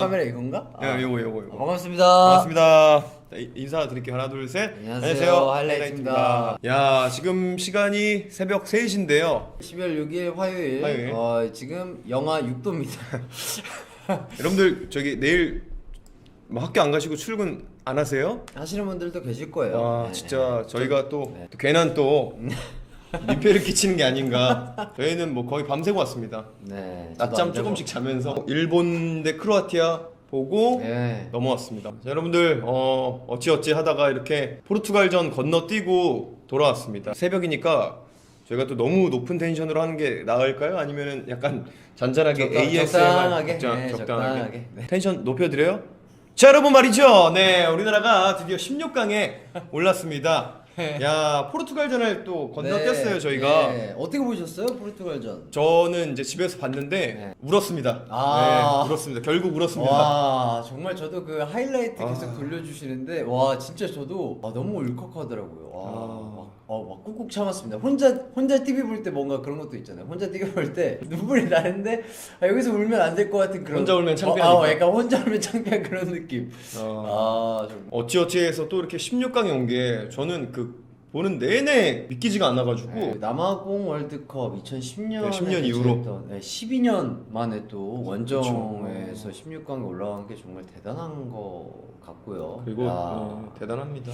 카메라 이건가? 야, 요거. 반갑습니다. 반갑습니다. 인사드릴게요. 하나, 둘, 셋. 안녕하세요. 하이라이트입니다. 야, 지금 시간이 새벽 3시인데요. 12월 6일 화요일. 화요일. 지금 영하 6도입니다. 여러분들 저기 내일 뭐 학교 안 가시고 출근 안 하세요? 하시는 분들도 계실 거예요. 와, 네. 진짜 저희가 또 괜한 또 민폐를 끼치는 게 아닌가. 저희는 뭐 거의 밤새고 왔습니다. 네. 낮잠 조금씩 자면서 일본 대 크로아티아 보고 넘어왔습니다. 자, 여러분들 어찌어찌 하다가 이렇게 포르투갈전 건너뛰고 돌아왔습니다. 새벽이니까 저희가 또 너무 높은 텐션으로 하는 게 나을까요? 아니면은 약간 잔잔하게 ASMR 적당하게. 네. 텐션 높여드려요? 자, 여러분 말이죠. 네, 우리나라가 드디어 16강에 올랐습니다. 야, 포르투갈전을 또 건너뛰었어요. 저희가. 네. 어떻게 보셨어요, 포르투갈전? 저는 이제 집에서 봤는데 울었습니다. 아. 네, 울었습니다. 결국 울었습니다. 와, 정말 저도 그 하이라이트 계속 돌려주시는데 와, 진짜 저도 너무 울컥하더라고요. 막 꾹꾹 참았습니다. 혼자 TV 볼 때 뭔가 그런 것도 있잖아요. 혼자 TV 볼 때 눈물이 나는데 여기서 울면 안 될 것 같은 그런. 혼자 울면 창피하니까. 약간 혼자 울면 창피한 그런 느낌. 정말. 어찌어찌해서 또 이렇게 16강에 온 게 저는 그 보는 내내 믿기지가 않아가지고 남아공 월드컵 2010년 네, 10년 이후로 12년 만에 또 원정에서 16강에 올라간 게 정말 대단한 거 같고요. 그리고 대단합니다.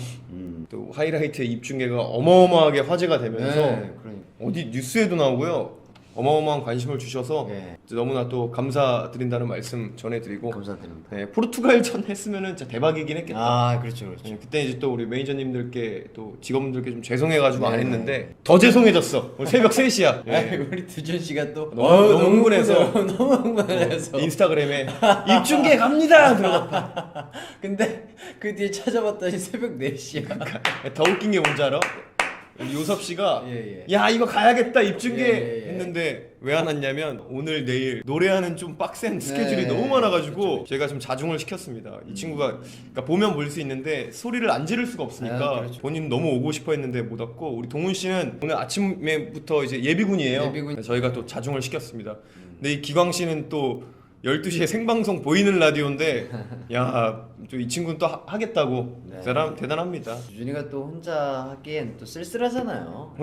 또 하이라이트의 입중계가 어마어마하게 화제가 되면서 그러니까. 어디 뉴스에도 나오고요. 어마어마한 관심을 주셔서 너무나 또 감사드린다는 말씀 전해드리고 감사드립니다. 네, 포르투갈전 했으면은 진짜 대박이긴 했겠다. 그렇죠. 그때 이제 또 우리 매니저님들께 또 직원분들께 좀 죄송해가지고 안 했는데 더 죄송해졌어. 오늘 새벽 3시야. 우리 두준 씨가 또 너무 흥분해서 너무 흥분해서 인스타그램에 입중계 갑니다 들어갔다. 근데 그 뒤에 찾아봤더니 새벽 4시야. 더 웃긴 게 뭔지 알아? 요섭 씨가 예. 야 이거 가야겠다 입중계 예. 했는데 왜 안 왔냐면 오늘 내일 노래하는 좀 빡센 스케줄이 너무 많아가지고 그렇죠. 제가 좀 자중을 시켰습니다. 이 친구가 그러니까 보면 볼 수 있는데 소리를 안 지를 수가 없으니까 그렇죠. 본인 너무 오고 싶어 했는데 못 왔고 우리 동훈 씨는 오늘 아침에부터 이제 예비군이에요. 저희가 또 자중을 시켰습니다. 근데 이 기광 씨는 또 12시에 생방송 보이는 라디오인데 야, 이 친구는 또 하겠다고 대단합니다. 주준이가 또 혼자 하기엔 또 쓸쓸하잖아요.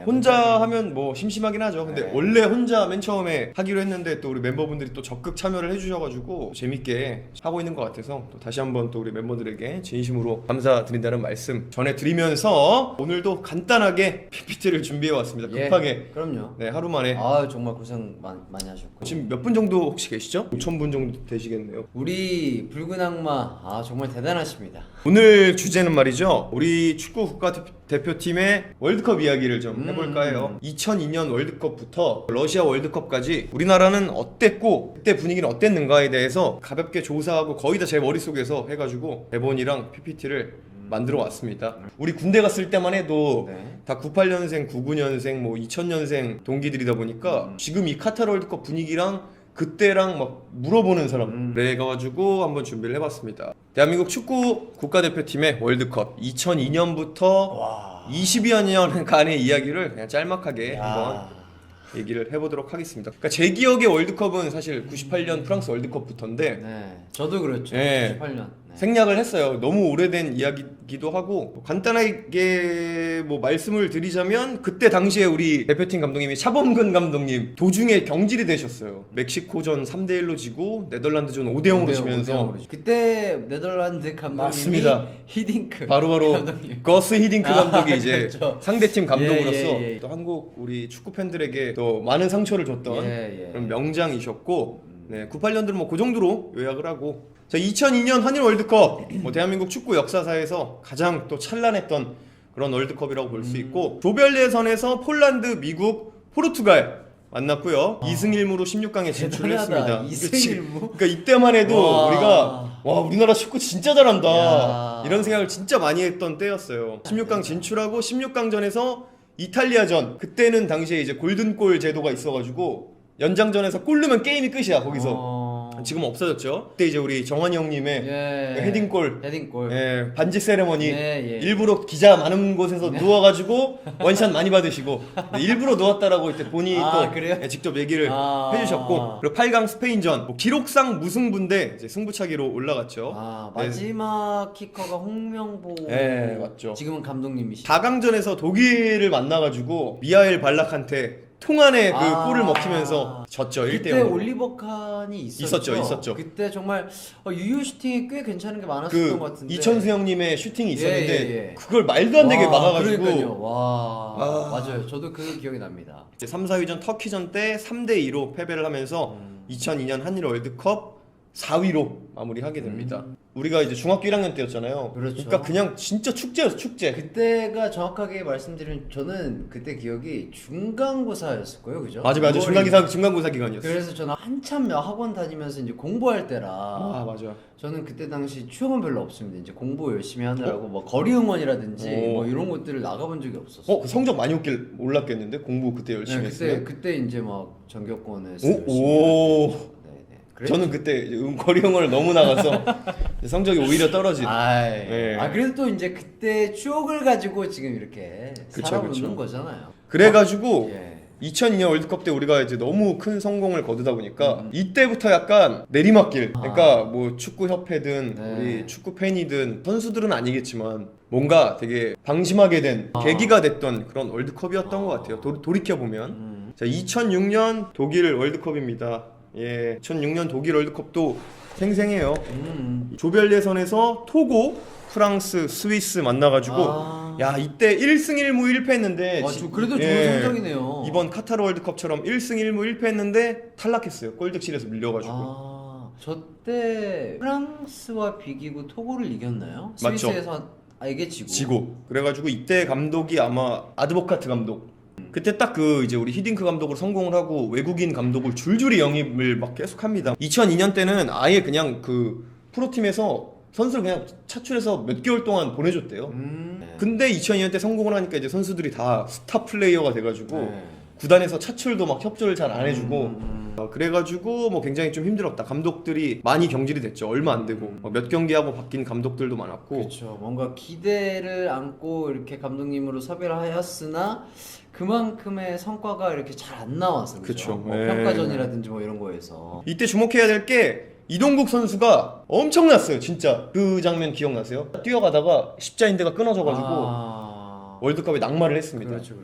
혼자 하면 뭐 심심하긴 하죠. 근데 원래 혼자 맨 처음에 하기로 했는데 또 우리 멤버분들이 또 적극 참여를 해주셔가지고 재밌게 하고 있는 것 같아서 또 다시 한번 또 우리 멤버들에게 진심으로 감사드린다는 말씀 전해드리면서 오늘도 간단하게 PPT를 준비해 왔습니다. 급하게. 그럼요. 네, 하루 만에. 정말 고생 많이 하셨고. 지금 몇 분 정도 혹시 계시죠? 5,000분 정도 되시겠네요. 우리 붉은 악마 정말 대단하십니다. 오늘 주제는 말이죠. 우리 축구 국가대표팀의 월드컵 이야기를 좀 해볼까 해요. 2002년 월드컵부터 러시아 월드컵까지 우리나라는 어땠고 그때 분위기는 어땠는가에 대해서 가볍게 조사하고 거의 다 제 머릿속에서 해가지고 대본이랑 PPT를 만들어 왔습니다. 우리 군대 갔을 때만 해도 다 98년생, 99년생, 뭐 2000년생 동기들이다 보니까 지금 이 카타르 월드컵 분위기랑 그때랑 막 물어보는 사람 그래가지고 한번 준비를 해봤습니다. 대한민국 축구 국가대표팀의 월드컵 2002년부터 22여 년간의 이야기를 그냥 짤막하게 한번 얘기를 해보도록 하겠습니다. 그러니까 제 기억의 월드컵은 사실 98년 프랑스 월드컵부터인데 저도 그렇죠. 98년 생략을 했어요. 너무 오래된 이야기기도 하고 간단하게 뭐 말씀을 드리자면 그때 당시에 우리 대표팀 감독님이 차범근 감독님 도중에 경질이 되셨어요. 멕시코전 3대1로 지고 네덜란드전 5대0으로 지면서 그때 네덜란드 감독님이 맞습니다. 히딩크 바로 감독님. 거스 히딩크 감독이 이제 그렇죠. 상대팀 감독으로서 예. 또 한국 우리 축구 팬들에게 또 많은 상처를 줬던 그런 명장이셨고 98년들 뭐 그 정도로 요약을 하고 자 2002년 한일 월드컵 뭐 대한민국 축구 역사사에서 가장 또 찬란했던 그런 월드컵이라고 볼 수 있고 조별 예선에서 폴란드, 미국, 포르투갈 만났고요. 2승 1무로 16강에 진출을 했습니다. 2승 1무? 그러니까 이때만 해도 우리가 우리나라 축구 진짜 잘한다 이런 생각을 진짜 많이 했던 때였어요. 16강 진출하고 16강전에서 이탈리아전 그때는 당시에 이제 골든골 제도가 있어가지고 연장전에서 골 넣으면 게임이 끝이야 거기서. 지금 없어졌죠. 그때 이제 우리 정환이 형님의 예. 그 헤딩골, 헤딩골. 예, 반지 세레머니 예. 일부러 기자 많은 곳에서 누워가지고 원샷 많이 받으시고 일부러 누웠다라고 이때 본인이 또 그래요? 예, 직접 얘기를 아. 해주셨고 그리고 8강 스페인전 뭐 기록상 무승부인데 이제 승부차기로 올라갔죠. 네. 마지막 키커가 홍명보. 예, 맞죠. 지금은 감독님이시죠. 4강전에서 독일을 만나가지고 미하엘 발락한테 통안에 그 골을 아. 먹히면서 졌죠. 1대0. 그때 올리버 칸이 있었죠. 그때 정말 유효 슈팅이 꽤 괜찮은 게 많았었던 것 그 같은데. 이천수 형님의 슈팅이 있었는데 예. 그걸 말도 안 되게 막아가지고 그러니까요. 와. 아. 맞아요. 저도 그 기억이 납니다. 이제 3, 4위전 터키전 때 3대2로 패배를 하면서 2002년 한일 월드컵 4위로 마무리하게 됩니다. 우리가 이제 중학교 1학년 때였잖아요. 그렇죠. 그러니까 그냥 진짜 축제였어, 축제. 그때가 정확하게 말씀드리면 저는 그때 기억이 중간고사였을 거예요, 그죠? 맞아. 6월이. 중간고사 기간이었어. 그래서 저는 한참 학원 다니면서 이제 공부할 때라. 아, 맞아. 저는 그때 당시 추억은 별로 없습니다. 이제 공부 열심히 하느라고 뭐 거리 응원이라든지 뭐 이런 것들을 나가본 적이 없었어요. 그 성적 많이 올랐겠는데 공부 그때 열심히 네, 했으면. 그때 이제 막 전교권에서 오, 열심히 오. 해가지고. 그랬죠. 저는 그때 거리 응원을 너무 나가서 성적이 오히려 떨어진. 네. 그래도 또 이제 그때 추억을 가지고 지금 이렇게 그쵸, 살아오는 그쵸. 거잖아요. 그래가지고 예. 2002년 월드컵 때 우리가 이제 너무 큰 성공을 거두다 보니까 이때부터 약간 내리막길. 그러니까 뭐 축구 협회든 네. 우리 축구 팬이든 선수들은 아니겠지만 뭔가 되게 방심하게 된 계기가 됐던 그런 월드컵이었던 것 같아요. 돌이켜 보면. 자, 2006년 독일 월드컵입니다. 예, 2006년 독일 월드컵도 생생해요. 조별 예선에서 토고, 프랑스, 스위스 만나가지고 야 이때 1승 1무 1패했는데 그래도 좋은 성적이네요. 이번 카타르 월드컵처럼 1승 1무 1패했는데 탈락했어요. 골득실에서 밀려가지고. 저때 프랑스와 비기고 토고를 이겼나요? 맞죠. 스위스에서 이게 지고. 그래가지고 이때 감독이 아마 아드보카트 감독. 그때 딱 그 이제 우리 히딩크 감독으로 성공을 하고 외국인 감독을 줄줄이 영입을 막 계속합니다. 2002년 때는 아예 그냥 그 프로팀에서 선수를 그냥 차출해서 몇 개월 동안 보내줬대요. 근데 2002년 때 성공을 하니까 이제 선수들이 다 스타 플레이어가 돼가지고 구단에서 차출도 막 협조를 잘 안 해주고 그래가지고 뭐 굉장히 좀 힘들었다. 감독들이 많이 경질이 됐죠. 얼마 안 되고 몇 경기하고 바뀐 감독들도 많았고. 그렇죠. 뭔가 기대를 안고 이렇게 감독님으로 섭외를 하였으나 그만큼의 성과가 이렇게 잘 안 나와서 그쵸. 뭐 네. 평가전이라든지 뭐 이런 거에서 이때 주목해야 될 게 이동국 선수가 엄청났어요. 진짜 그 장면 기억나세요? 뛰어가다가 십자인대가 끊어져가지고 월드컵에 낙마를 했습니다. 그렇죠.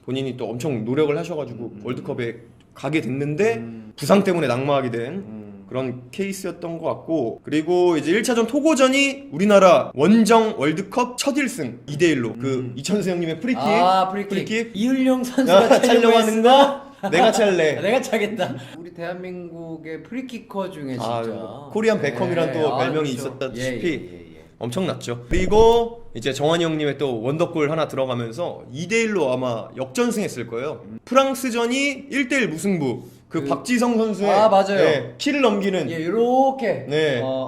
본인이 또 엄청 노력을 하셔가지고 월드컵에 가게 됐는데 부상 때문에 낙마하게 된 그런 케이스였던 것 같고, 그리고 이제 1차전 토고전이 우리나라 원정 월드컵 첫 1승 2대1로 그 이천수 형님의 프리킥 이을용 선수가 촬영하는 거 내가 찰래. 내가 차겠다. 우리 대한민국의 프리키커 중에 진짜 코리안 베컴이란 또 별명이 그렇죠. 있었다시피 엄청났죠. 그리고 이제 정환이 형님의 또 원더골 하나 들어가면서 2대1로 아마 역전승했을 거예요. 프랑스전이 1대1 무승부. 그 박지성 선수의 맞아요. 키를 넘기는 이렇게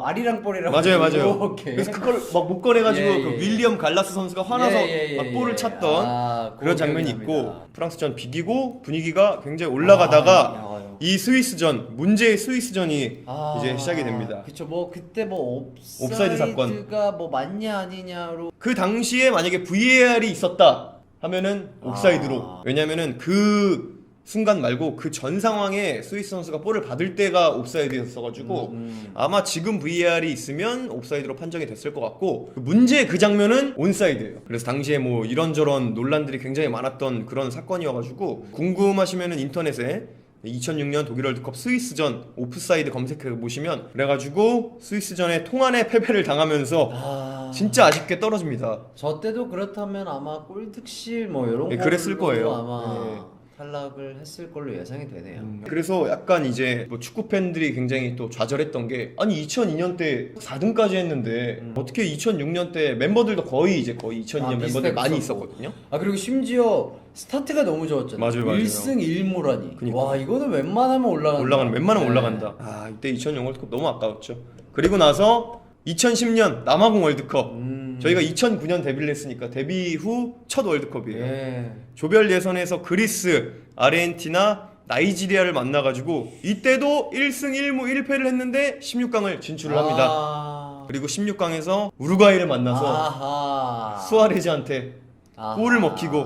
아리랑 볼이라고 맞아요. 이렇게. 그래서 그걸 막 못 꺼내가지고 그 윌리엄 갈라스 선수가 화나서 막 볼을 찼던 그런 장면이 있고, 프랑스전 비기고 분위기가 굉장히 올라가다가 이 스위스전, 문제의 스위스전이 이제 시작이 됩니다. 그쵸. 뭐 그때 뭐 옵사이드 사건. 옵사이드가 뭐 맞냐 아니냐로 그 당시에 만약에 VAR이 있었다 하면은 옵사이드로. 왜냐면은 그 순간 말고 그 전 상황에 스위스 선수가 볼을 받을 때가 옵사이드였어가지고 아마 지금 VAR이 있으면 옵사이드로 판정이 됐을 것 같고, 문제의 그 장면은 온사이드예요. 그래서 당시에 뭐 이런저런 논란들이 굉장히 많았던 그런 사건이어가지고 궁금하시면은 인터넷에 2006년 독일 월드컵 스위스전 오프사이드 검색해 보시면, 그래가지고 스위스전에 통안에 패배를 당하면서 진짜 아쉽게 떨어집니다. 저 때도 그렇다면 아마 골득실 뭐 이런 거 그랬을 거예요. 아마 탈락을 했을 걸로 예상이 되네요. 그래서 약간 이제 뭐 축구 팬들이 굉장히 또 좌절했던 게, 아니 2002년 때 4등까지 했는데 어떻게 2006년 때 멤버들도 거의 2002년 멤버들 많이 있었거든요. 그리고 심지어 스타트가 너무 좋았잖아요. 맞아요. 1승 1무라니. 그러니까. 와, 이거는 웬만하면 웬만하면 올라간다. 이때 2000년 월드컵 너무 아까웠죠. 그리고 나서 2010년 남아공 월드컵. 저희가 2009년 데뷔를 했으니까 데뷔 후 첫 월드컵이에요. 조별 예선에서 그리스, 아르헨티나, 나이지리아를 만나가지고 이때도 1승 1무 1패를 했는데 16강을 진출을 합니다. 그리고 16강에서 우루과이를 만나서 아하. 수아레즈한테 아하. 골을 먹히고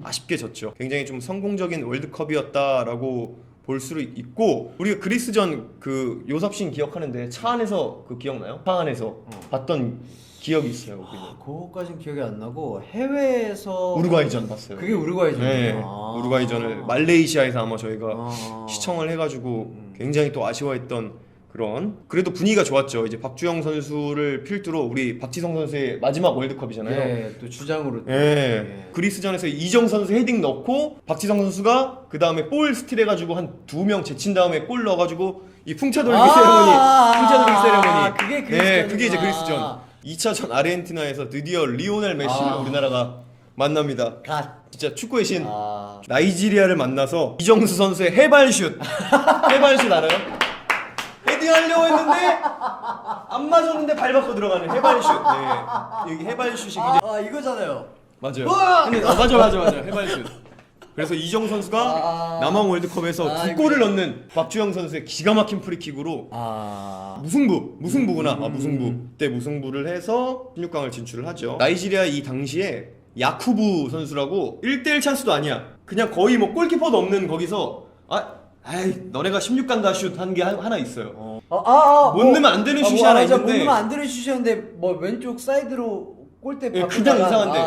아쉽게 졌죠. 굉장히 좀 성공적인 월드컵이었다라고 볼 수 있고, 우리가 그리스전 그 요섭신 기억하는데 차 안에서 그 기억나요? 차 안에서 봤던 기억이 있어요. 우리는. 그거까진 기억이 안 나고 해외에서 우루과이전 봤어요. 그게 우루과이전이에요. 네, 우루과이전을 말레이시아에서 아마 저희가 시청을 해가지고 굉장히 또 아쉬워했던 그런, 그래도 분위기가 좋았죠. 이제 박주영 선수를 필두로 우리 박지성 선수의 마지막 월드컵이잖아요. 예, 또 주장으로. 또. 예. 예. 그리스전에서 이정 선수 헤딩 넣고 박지성 선수가 그 다음에 볼 스틸 해가지고 한 2명 제친 다음에 골 넣어가지고 이 풍차 돌리기 세레모니, 풍차 돌리기 세레모니. 그게 그리스전이구나. 네, 그게 이제 그리스전. 2차전 아르헨티나에서 드디어 리오넬 메시를 우리나라가 만납니다. 진짜 축구의 신. 나이지리아를 만나서 이정수 선수의 해발슛. 해발슛 알아요? 헤딩하려고 했는데 안 맞았는데 발 받고 들어가는 해발슛. 네. 여기 해발슛이 굉장히 이거잖아요. 맞아요. 우와! 근데 맞아 해발슛. 그래서 이정 선수가 남한 월드컵에서 두 골을 넣는 박주영 선수의 기가 막힌 프리킥으로 무승부구나. 무승부. 그때 무승부를 해서 16강을 진출을 하죠. 나이지리아 이 당시에 야쿠부 선수라고 1대1 찬스도 아니야. 그냥 거의 뭐 골키퍼도 없는 거기서 아이 너네가 16강 가 슛 한 게 하나 있어요. 못 넣으면 안 되는 슛이 하나 있는데. 못 넣으면 안 되는 슛이었는데 뭐 왼쪽 사이드로 골대 예, 그냥 이상한데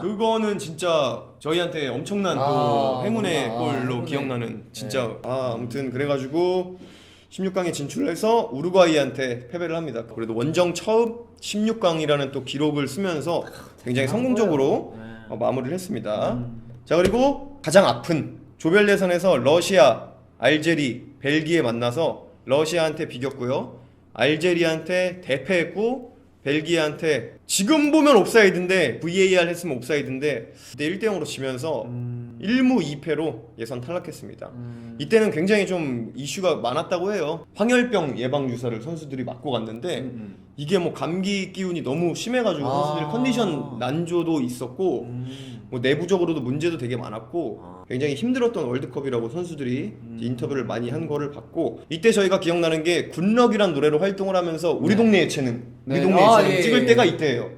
그거는 진짜 저희한테 엄청난 그 행운의 골로 행운의. 기억나는 진짜. 아무튼 그래가지고 16강에 진출해서 우루과이한테 패배를 합니다. 그래도 원정 처음 16강이라는 또 기록을 쓰면서 굉장히 성공적으로 마무리를 했습니다. 자, 그리고 가장 아픈 조별 예선에서 러시아, 알제리, 벨기에 만나서 러시아한테 비겼고요. 알제리한테 대패했고 벨기에한테 지금 보면 옵사이드인데 VAR 했으면 옵사이드인데 그때 1대0으로 지면서 1무 2패로 예선 탈락했습니다. 이때는 굉장히 좀 이슈가 많았다고 해요. 황열병 예방 주사를 선수들이 맞고 갔는데 이게 뭐 감기 기운이 너무 심해가지고 선수들 컨디션 난조도 있었고 뭐 내부적으로도 문제도 되게 많았고 굉장히 힘들었던 월드컵이라고 선수들이 인터뷰를 많이 한 거를 봤고, 이때 저희가 기억나는 게 굿럭이란 노래로 활동을 하면서 우리 동네의 재능, 우리 동네의 재능 찍을 때가 이때예요.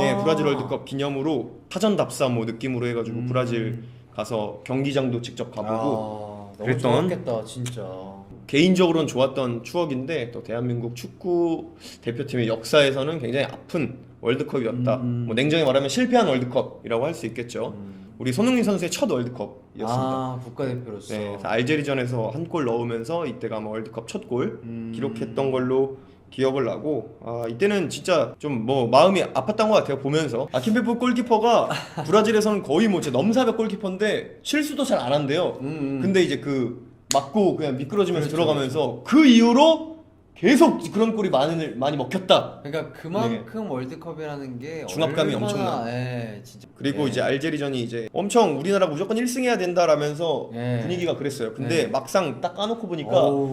예, 브라질 월드컵 기념으로 사전 답사 뭐 느낌으로 해가지고 브라질 가서 경기장도 직접 가보고 그랬던, 너무 좋았겠다 진짜. 개인적으로는 좋았던 추억인데 또 대한민국 축구 대표팀의 역사에서는 굉장히 아픈 월드컵이었다. 뭐 냉정히 말하면 실패한 월드컵이라고 할 수 있겠죠. 우리 손흥민 선수의 첫 월드컵이었습니다. 국가대표로서. 네, 알제리전에서 한 골 넣으면서 이때가 아마 월드컵 첫 골 기록했던 걸로 기억을 나고, 이때는 진짜 좀 뭐 마음이 아팠던 것 같아요 보면서. 아킨페프 골키퍼가 브라질에서는 거의 뭐 진짜 넘사벽 골키퍼인데 실수도 잘 안 한대요. 근데 이제 그 맞고 그냥 미끄러지면서 들어가면서 그 이후로 계속 그런 골이 많이 먹혔다. 그러니까 그만큼 월드컵이라는 게 중압감이 얼마나, 엄청나. 진짜. 그리고 이제 알제리전이 이제 엄청 우리나라 무조건 1승 해야 된다라면서 분위기가 그랬어요. 근데 막상 딱 까놓고 보니까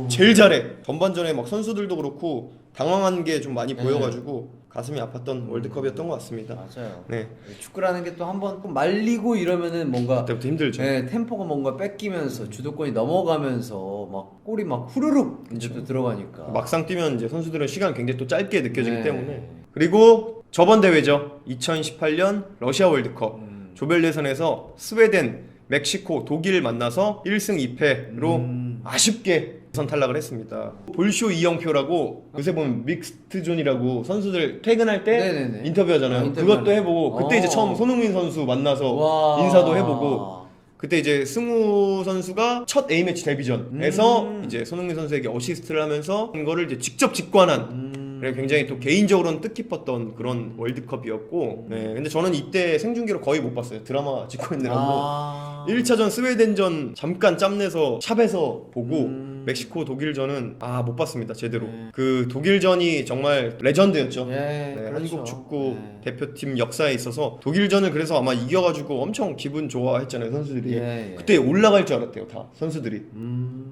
제일 잘해. 전반전에 막 선수들도 그렇고 당황한 게 좀 많이 보여가지고 가슴이 아팠던 월드컵이었던 것 같습니다. 맞아요. 네. 축구라는 게 또 한번 꼭 말리고 이러면은 뭔가 그때부터 힘들죠. 템포가 뭔가 뺏기면서 주도권이 넘어가면서 막 골이 막 후루룩 이제 또 들어가니까. 막상 뛰면 이제 선수들은 시간 굉장히 또 짧게 느껴지기 네. 때문에. 그리고 저번 대회죠. 2018년 러시아 월드컵 조별 예선에서 스웨덴, 멕시코, 독일 만나서 1승 2패로 아쉽게 예선 탈락을 했습니다. 볼쇼 이영표라고 요새 보면 믹스트존이라고 선수들 퇴근할 때 네네네. 인터뷰하잖아요. 인터뷰하는. 그것도 해보고 그때 이제 처음 손흥민 선수 만나서 인사도 해보고, 그때 이제 승우 선수가 첫 A매치 데뷔전에서 이제 손흥민 선수에게 어시스트를 하면서 이거를 이제 직접 직관한, 그래 굉장히 또 개인적으로는 뜻깊었던 그런 월드컵이었고, 네, 근데 저는 이때 생중계로 거의 못 봤어요. 드라마 찍고 있느라고. 1차전 스웨덴전 잠깐 짬내서 샵에서 보고 멕시코 독일전은 못 봤습니다 제대로. 그 독일전이 정말 레전드였죠. 네, 그렇죠. 한국 축구 대표팀 역사에 있어서 독일전을 그래서 아마 이겨가지고 엄청 기분 좋아했잖아요 선수들이. 그때 올라갈 줄 알았대요 다 선수들이.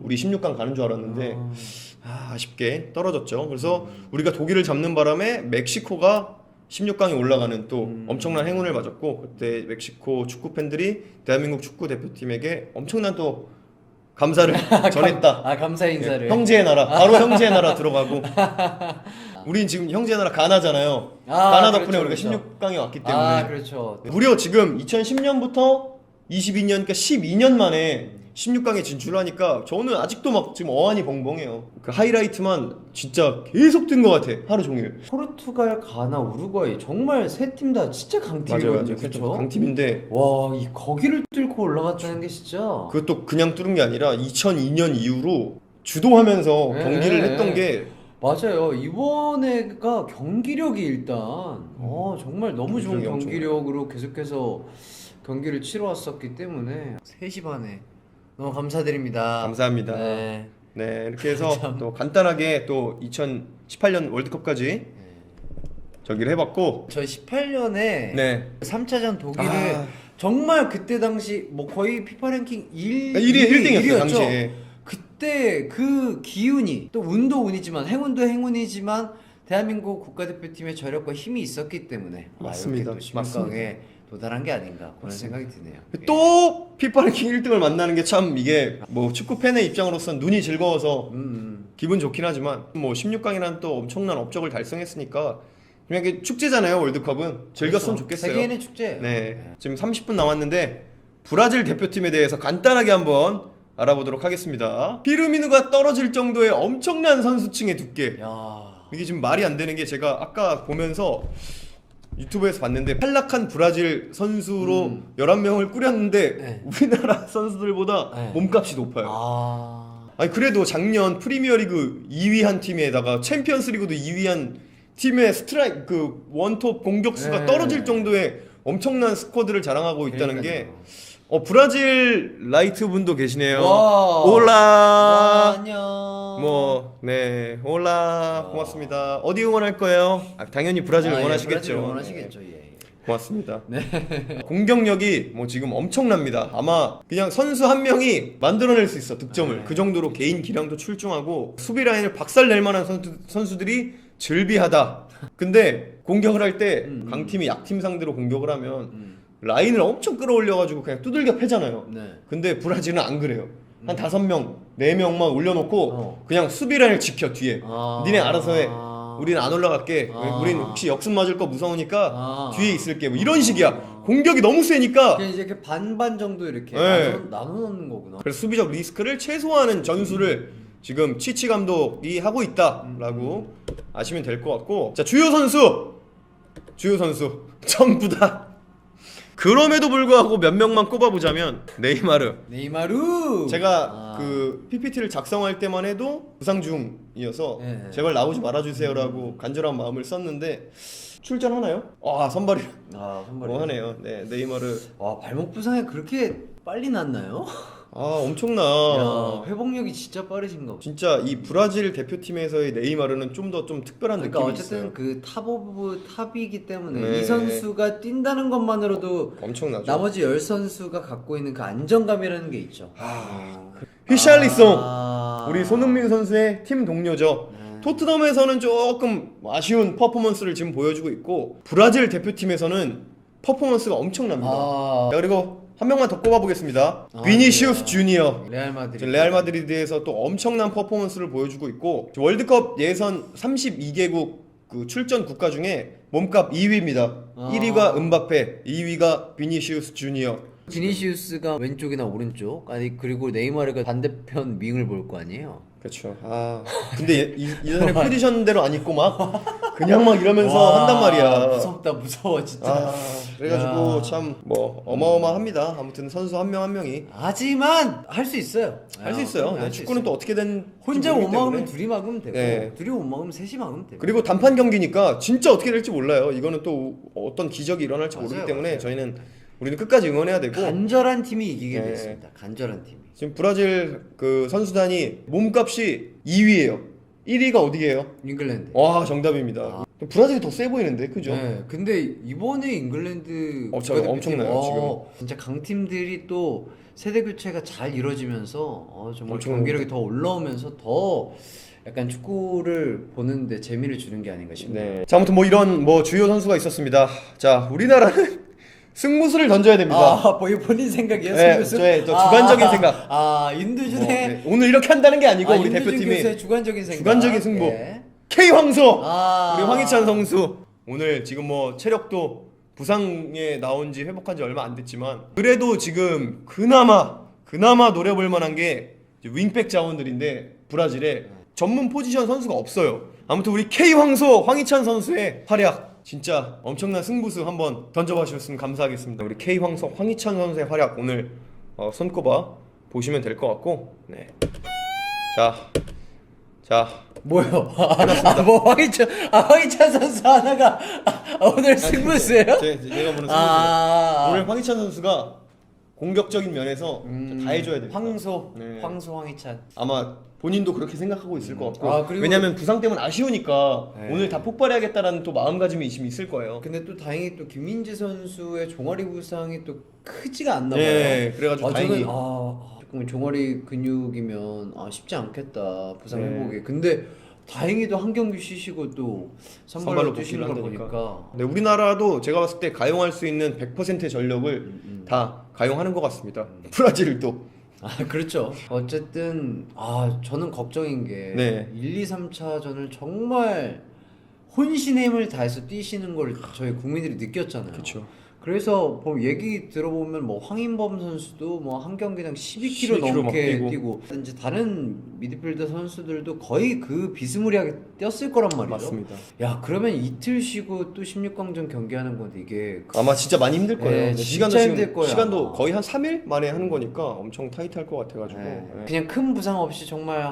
우리 16강 가는 줄 알았는데 아쉽게 떨어졌죠. 그래서 우리가 독일을 잡는 바람에 멕시코가 16강에 올라가는 또 엄청난 행운을 맞았고, 그때 멕시코 축구 팬들이 대한민국 축구 대표팀에게 엄청난 또 감사를 전했다. 아 감사 인사를. 형제의 나라 바로 형제의 나라 들어가고 우린 지금 형제의 나라 가나잖아요. 가나 덕분에 우리가 16강에 왔기 때문에 아 그렇죠. 무려 지금 2010년부터 22년 그러니까 12년 만에 16강에 진출하니까 저는 아직도 막 지금 어안이 벙벙해요. 그 하이라이트만 진짜 계속 뜬 것 같아 하루 종일. 포르투갈, 가나, 우루과이 정말 세 팀 다 진짜 강팀이거든요. 그렇죠? 강팀인데 와, 이 거기를 뚫고 올라갔다는 게 진짜. 그것도 그냥 뚫은 게 아니라 2002년 이후로 주도하면서 네, 경기를 네, 했던 네. 게 맞아요. 이번에가 경기력이 일단 정말 너무 좋은 경기력이 엄청 경기력으로 계속해서 경기를 치러왔었기 때문에 3시 반에 너무 감사드립니다. 감사합니다. 네. 네 이렇게 해서 또 간단하게 또 2018년 월드컵까지 저기를 해봤고 저희 18년에 네 3차전 독일을 아. 정말 그때 당시 뭐 거의 피파 랭킹 1위였어요 당시에. 그때 그 기운이 또 운도 운이지만 행운도 행운이지만 대한민국 국가대표팀의 저력과 힘이 있었기 때문에 맞습니다. 이렇게 또 16강에 도달한 게 아닌가 그런 생각이 드네요. 또 피파 랭킹 1등을 만나는 게 참 이게 뭐 축구 팬의 입장으로서는 눈이 즐거워서 기분 좋긴 하지만 뭐 16강이라는 또 엄청난 업적을 달성했으니까 그냥 이게 축제잖아요. 월드컵은 즐겼으면 좋겠어요. 세계인의 축제. 네. 지금 30분 남았는데 브라질 대표팀에 대해서 간단하게 한번 알아보도록 하겠습니다. 피르미누가 떨어질 정도의 엄청난 선수층의 두께. 야. 이게 지금 말이 안 되는 게 제가 아까 보면서 유튜브에서 봤는데 탈락한 브라질 선수로 11명을 꾸렸는데 네. 우리나라 선수들보다 네. 몸값이 높아요. 아니 그래도 작년 프리미어리그 2위 한 팀에다가 챔피언스리그도 2위 한 팀의 스트라이크 그 원톱 공격수가 네. 떨어질 정도의 엄청난 스쿼드를 자랑하고 있다는 게 그러니까요. 브라질 라이트 분도 계시네요. 와. 올라. 와, 안녕. 네 올라 고맙습니다. 어디 응원할 거예요? 당연히 브라질 응원하시겠죠. 브라질 응원하시겠죠. 예. 고맙습니다. 공격력이 뭐 지금 엄청납니다. 아마 그냥 선수 한 명이 만들어낼 수 있어 득점을. 네. 그 정도로 개인 기량도 출중하고 수비 라인을 박살낼 만한 선수들이 즐비하다. 근데 공격을 할 때 강팀이 약팀 상대로 공격을 하면 라인을 엄청 끌어올려가지고 그냥 두들겨 패잖아요. 네. 근데 브라질은 안 그래요. 한 5명, 4명만 올려놓고 그냥 수비 라인을 지켜 뒤에. 니네 알아서 해. 우리는 안 올라갈게. 우린 혹시 역습 맞을 거 무서우니까 뒤에 있을게. 뭐 이런 식이야. 공격이 너무 세니까. 그냥 이제 이렇게 반반 정도 이렇게 네. 나눠 놓는 거구나. 그래서 수비적 리스크를 최소화하는 전술을 지금 치치 감독이 하고 있다라고 아시면 될 것 같고. 자 주요 선수 전부 다. 그럼에도 불구하고 몇 명만 꼽아보자면 네이마르. 제가 그 PPT를 작성할 때만 해도 부상 중이어서 네. 제발 나오지 말아주세요라고 간절한 마음을 썼는데 출전하나요? 선발이 선발이. 뭐 하네요. 네 네이마르. 와 발목 부상이 그렇게 빨리 났나요? 엄청나. 야, 회복력이 진짜 빠르신가 보다. 진짜 이 브라질 대표팀에서의 네이마르는 좀 더 좀 특별한 그러니까 느낌이 어쨌든 있어요. 그 탑 오브 탑이기 때문에 네. 이 선수가 뛴다는 것만으로도 엄청나죠. 나머지 10선수가 갖고 있는 그 안정감이라는 게 있죠. 히샬리송 아. 우리 손흥민 선수의 팀 동료죠. 토트넘에서는 조금 아쉬운 퍼포먼스를 지금 보여주고 있고 브라질 대표팀에서는 퍼포먼스가 엄청납니다. 자, 그리고 한 명만 더 꼽아보겠습니다. 비니시우스 주니어. 레알 마드리드. 지금 레알 마드리드에서 또 엄청난 퍼포먼스를 보여주고 있고 월드컵 예선 32개국 그 출전 국가 중에 몸값 2위입니다. 1위가 음바페, 2위가 비니시우스 주니어. 비니시우스가 왼쪽이나 오른쪽, 아니 그리고 네이마르가 반대편 윙을 볼 거 아니에요. 그렇죠. 근데 이전에 포지션대로 안 있고 막 그냥 막 이러면서 한단 말이야. 무섭다, 무서워 진짜. 그래가지고 참 뭐 어마어마합니다. 아무튼 선수 한 명 한 명이 하지만 할 수 있어요. 할 수 있어요. 네, 축구는 또 어떻게 된 혼자 못 막으면 둘이 막으면 되고, 네. 둘이 못 막으면 셋이 막으면 되고. 그리고 단판 경기니까 진짜 어떻게 될지 몰라요. 이거는 또 어떤 기적이 일어날지 모르기 맞아요, 때문에 맞아요. 우리는 끝까지 응원해야 되고. 간절한 팀이 이기게 네. 됐습니다. 간절한 팀이. 지금 브라질 그 선수단이 몸값이 2위예요. 1위가 어디예요? 잉글랜드. 와 정답입니다. 브라질이 더 세 보이는데 그죠? 네, 근데 이번에 잉글랜드 엄청나요, 지금. 진짜 강팀들이 또 세대 교체가 잘 이루어지면서 정말 엄청나요. 경기력이 더 올라오면서 더 약간 축구를 보는데 재미를 주는 게 아닌가 싶네요. 네. 자 아무튼 뭐 이런 뭐 주요 선수가 있었습니다. 자 우리나라는 승부수를 던져야 됩니다. 아, 본인 생각이에요? 네, 승부수? 저의 주관적인 생각. 윤두준의 네. 오늘 이렇게 한다는 게 아니고 우리 윤두준 대표팀이 교수의 주관적인 생각. 주관적인 승부. 예. K 황소 아. 우리 황희찬 선수 오늘 지금 뭐 체력도 부상에 나온 지 회복한 지 얼마 안 됐지만 그래도 지금 그나마 노려볼 만한 게 이제 윙백 자원들인데 브라질에 전문 포지션 선수가 없어요. 아무튼 우리 K 황소 황희찬 선수의 활약 진짜 엄청난 승부수 한번 던져봐 주셨으면 감사하겠습니다. 우리 K 황소 황희찬 선수의 활약 오늘 손꼽아 보시면 될 것 같고 네. 자 뭐요? 뭐 황희찬 선수 하나가 오늘 승부수예요? 제가 보는 승부수 오늘 황희찬 선수가 공격적인 면에서 다 해줘야 됩니다. 황소 황희찬. 아마 본인도 그렇게 생각하고 있을 것 같고 아, 그리고 왜냐면 부상 때문에 아쉬우니까 네. 오늘 다 폭발해야겠다라는 또 마음가짐이 지금 있을 거예요. 근데 또 다행히 또 김민재 선수의 종아리 부상이 또 크지가 않나 봐요. 네, 그래가지고 다행히 저는 조금 종아리 근육이면 쉽지 않겠다 부상 네. 회복이. 근데 다행히도 한 경기 쉬시고 또 선발로 뛰시는 걸 보니까. 네, 우리나라도 제가 봤을 때 가용할 수 있는 100%의 전력을 다 가용하는 것 같습니다. 브라질도 그렇죠. 어쨌든 저는 걱정인 게 네. 1, 2, 3차전을 정말 혼신의 힘을 다해서 뛰시는 걸 저희 국민들이 느꼈잖아요. 그렇죠. 그래서 얘기 들어보면 뭐 황인범 선수도 뭐 한 경기당 12km 12km 넘게 막 뛰고 이제 다른 미드필더 선수들도 거의 그 비스무리하게 뛰었을 거란 말이죠. 맞습니다. 야, 그러면 이틀 쉬고 또 16강전 경기하는 건데 이게 아마 진짜 많이 힘들 거예요. 네, 근데 진짜 힘들 거예요, 시간도 아마. 거의 한 3일 만에 하는 거니까 엄청 타이트할 것 같아가지고 네. 그냥 큰 부상 없이 정말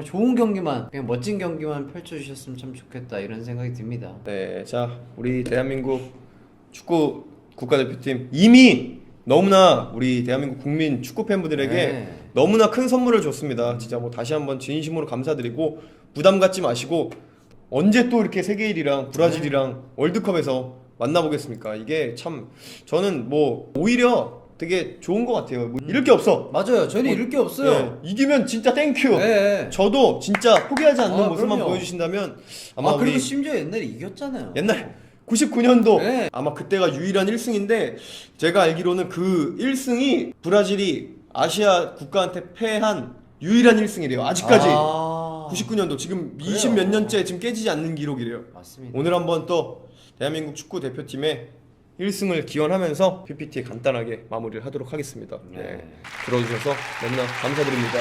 좋은 경기만 그냥 멋진 경기만 펼쳐주셨으면 참 좋겠다 이런 생각이 듭니다. 네, 자 우리 대한민국 축구 국가대표팀 이미 너무나 우리 대한민국 국민 축구 팬분들에게 네. 너무나 큰 선물을 줬습니다. 진짜 뭐 다시 한번 진심으로 감사드리고 부담 갖지 마시고 언제 또 이렇게 세계일이랑 브라질이랑 월드컵에서 만나보겠습니까? 이게 참 저는 뭐 오히려 되게 좋은 것 같아요. 뭐 잃을 게 없어. 맞아요. 저는 잃을 게 없어요. 네, 이기면 진짜 땡큐. 네. 저도 진짜 포기하지 않는 모습만 그럼요. 보여주신다면 아마 그리고 우리 심지어 옛날에 이겼잖아요. 옛날 99년도 네. 아마 그때가 유일한 1승인데 제가 알기로는 그 1승이 브라질이 아시아 국가한테 패한 유일한 1승이래요. 아직까지 99년도 지금 20 몇 년째 지금 깨지지 않는 기록이래요. 맞습니다. 오늘 한번 또 대한민국 축구 대표팀의 1승을 기원하면서 PPT 간단하게 마무리를 하도록 하겠습니다. 네. 들어주셔서 너무나 감사드립니다.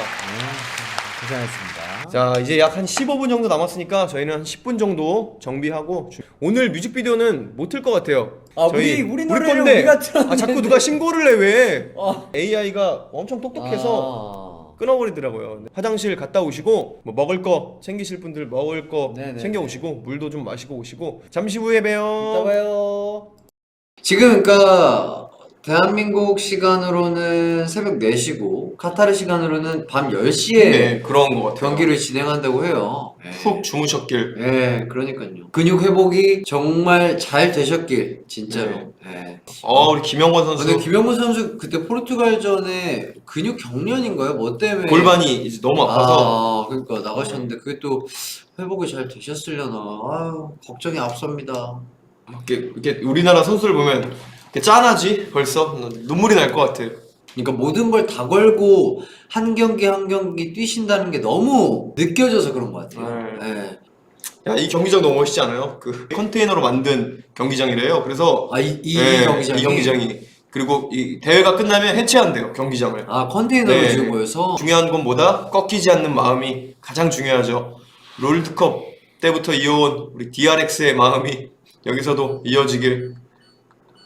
고생하셨습니다. 자 이제 약 한 15분 정도 남았으니까 저희는 한 10분 정도 정비하고 오늘 뮤직비디오는 못 틀 것 같아요. 우리 노래를 우리가 틀었는데 자꾸 누가 신고를 해 왜? AI가 엄청 똑똑해서 끊어버리더라고요. 화장실 갔다 오시고 뭐 먹을 거 챙기실 분들 먹을 거 네네네. 챙겨 오시고 물도 좀 마시고 오시고 잠시 후에 봬요. 이따 봐요. 지금 그러니까 대한민국 시간으로는 새벽 4시고 카타르 시간으로는 밤 10시에 그런 것 같아요. 경기를 진행한다고 해요. 푹 주무셨길. 네, 그러니까요. 근육 회복이 정말 잘 되셨길 진짜로. 네. 우리 김영권 근데 김영문 선수 그때 포르투갈전에 근육 경련인가요? 뭐 때문에 골반이 이제 너무 아파서 그러니까 나가셨는데 그게 또 회복이 잘 되셨으려나. 아유, 걱정이 앞섭니다. 이렇게 우리나라 선수를 보면 이렇게 짠하지 벌써 눈물이 날 것 같아요. 그러니까 모든 걸 다 걸고 한 경기 한 경기 뛰신다는 게 너무 느껴져서 그런 것 같아요. 네. 야, 이 경기장 너무 멋있지 않아요? 그 컨테이너로 만든 경기장이래요. 그래서 이 이 경기장이 그리고 이 대회가 끝나면 해체한대요 경기장을. 컨테이너로 지은 거여서. 중요한 건 뭐다? 꺾이지 않는 마음이 가장 중요하죠. 롤드컵 때부터 이어온 우리 DRX의 마음이 여기서도 이어지길.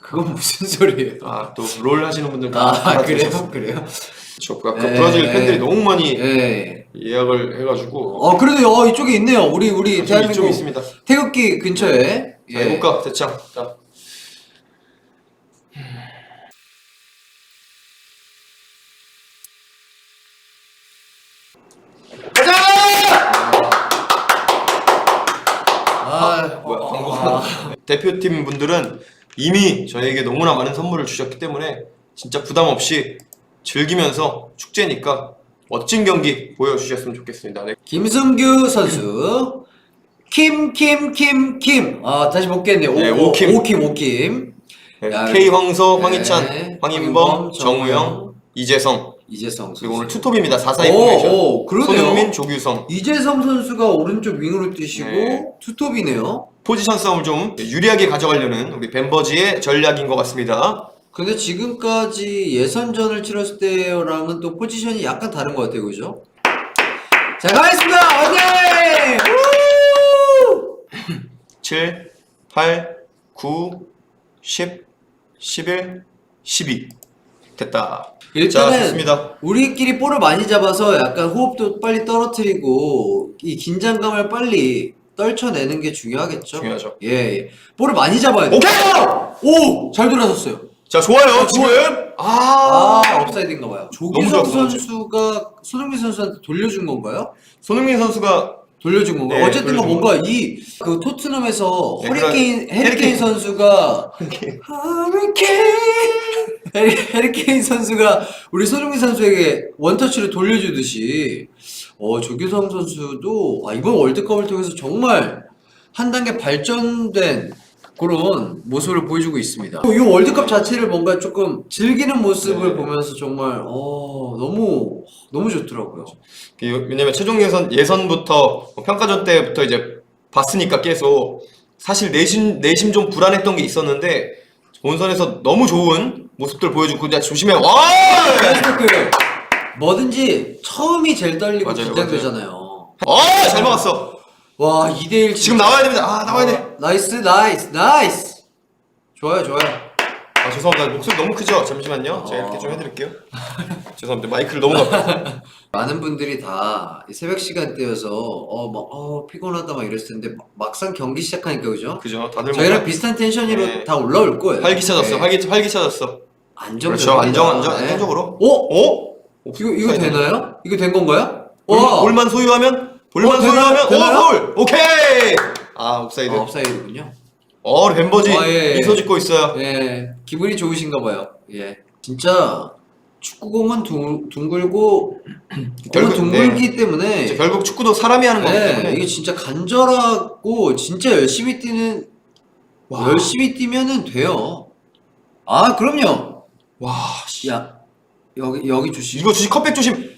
그건 무슨 소리예요? 또 롤 하시는 분들 다 그래요? 그래요? 아까 브라질 팬들이 너무 많이 네. 예약을 해가지고. 그래도 이쪽에 있네요. 우리 이쪽에 대한민국 있습니다. 태극기 근처에. 자, 해볼까 대창. 자. 대표팀 분들은 이미 저희에게 너무나 많은 선물을 주셨기 때문에 진짜 부담 없이 즐기면서 축제니까 멋진 경기 보여주셨으면 좋겠습니다. 네. 김승규 선수 김 다시 볼게요. 네, 오킴 야, K 황소, 네. 황희찬, 황인범, 황인범, 정우영, 이재성. 이재성 그리고 오늘 선수. 투톱입니다. 4-4-2 포메이션. 그러네요. 손흥민, 조규성. 이재성 선수가 오른쪽 윙으로 뛰시고 네. 투톱이네요. 포지션 싸움을 좀 유리하게 가져가려는 우리 벤버지의 전략인 것 같습니다. 근데 지금까지 예선전을 치렀을 때랑은 또 포지션이 약간 다른 것 같아요, 그죠? 자, 가겠습니다! 화이팅! 7, 8, 9, 10, 11, 12. 됐다. 자, 일단은 좋습니다. 우리끼리 볼을 많이 잡아서 약간 호흡도 빨리 떨어뜨리고 이 긴장감을 빨리 떨쳐내는 게 중요하겠죠? 중요하죠. 예. 볼을 많이 잡아야 돼요. 오케이! 오! 잘 돌아섰어요. 자, 좋아요. 지금. 업사이드인가 봐요. 너무 조규성 좋았어, 너무 선수가 손흥민 선수한테 돌려준 건가요? 손흥민 선수가 돌려준 건가요? 네, 어쨌든 돌려준 뭔가 그 토트넘에서 네, 해리케인 해리케인. 선수가 해리케인 선수가 우리 손흥민 선수에게 원터치를 돌려주듯이 조규성 선수도 이번 월드컵을 통해서 정말 한 단계 발전된 그런 모습을 보여주고 있습니다. 이 월드컵 자체를 뭔가 조금 즐기는 모습을 네. 보면서 정말 너무 좋더라고요. 왜냐면 최종 예선부터 평가전 때부터 이제 봤으니까 계속 사실 내심 좀 불안했던 게 있었는데 본선에서 너무 좋은 모습들 보여주고 이제 조심해. 그 뭐든지 처음이 제일 떨리고 맞아요, 긴장되잖아요. 잘 막았어. 와 2대1 지금 나와야 됩니다. 나와야 돼. 나이스. 좋아요. 죄송합니다. 목소리 너무 크죠? 잠시만요. 제가 이렇게 좀 해드릴게요. 죄송합니다. 마이크를 너무 가까이. 많은 분들이 다 새벽 시간대여서 피곤하다 막 이랬을 텐데 막상 경기 시작하니까 그죠? 그죠? 다들 저희랑 비슷한 텐션으로 네. 다 올라올 거예요. 활기차졌어. 네. 활기차졌어. 안정적입니다. 그렇죠. 네. 안정적으로. 이거 되나요? 이거 된 건가요? 볼만 소유하면 되나요? 볼. 오케이. 옵사이드. 업사이드군요. 벤버지 예. 미소 짓고 있어요. 예, 기분이 좋으신가 봐요. 예, 진짜 축구공은 둥글고 공은 둥글기 때문에 이제 결국 축구도 사람이 하는 거기 때문에 이게 진짜 간절하고 진짜 열심히 뛰면은 돼요. 그럼요. 와, 야, 여기 조심. 이거 주식 컵백 조심.